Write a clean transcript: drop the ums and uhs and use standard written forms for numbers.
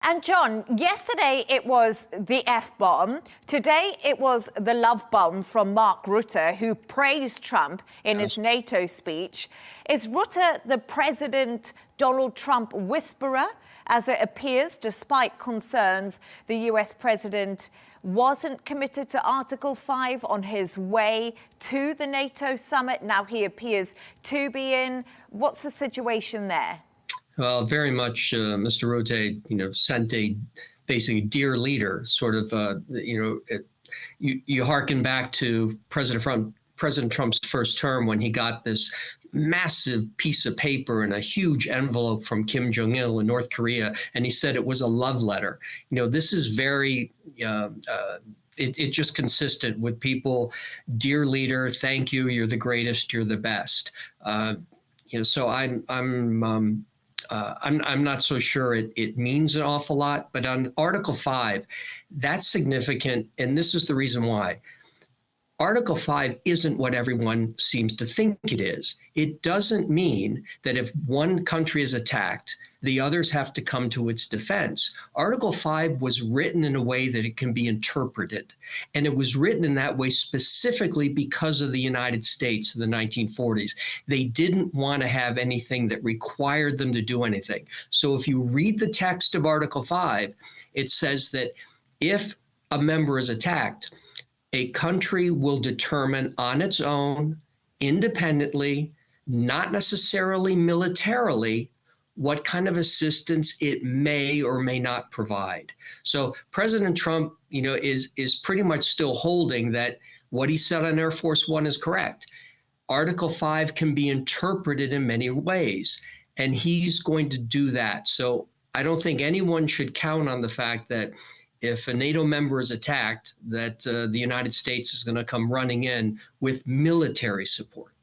And John, yesterday it was the F-bomb. Today it was the love bomb from Mark Rutte, who praised Trump in his NATO speech. Is Rutte the President Donald Trump whisperer, as it appears, despite concerns the US president wasn't committed to Article 5 on his way to the NATO summit? Now he appears to be in. What's the situation there? Well, very much, Mr. Rutte, sent a basically dear leader, sort of, you hearken back to President Trump's first term when he got this massive piece of paper and a huge envelope from Kim Jong-il in North Korea, and he said it was a love letter. This is very, it's just consistent with people, dear leader, thank you, you're the greatest, you're the best. So I'm not so sure it means an awful lot, but on Article 5, that's significant, and this is the reason why. Article 5 isn't what everyone seems to think it is. It doesn't mean that if one country is attacked, the others have to come to its defense. Article 5 was written in a way that it can be interpreted. And it was written in that way specifically because of the United States in the 1940s. They didn't want to have anything that required them to do anything. So if you read the text of Article 5, it says that if a member is attacked, a country will determine on its own, independently, not necessarily militarily, what kind of assistance it may or may not provide. So President Trump, is pretty much still holding that what he said on Air Force One is correct. Article 5 can be interpreted in many ways, and he's going to do that. So I don't think anyone should count on the fact that if a NATO member is attacked, that the United States is going to come running in with military support.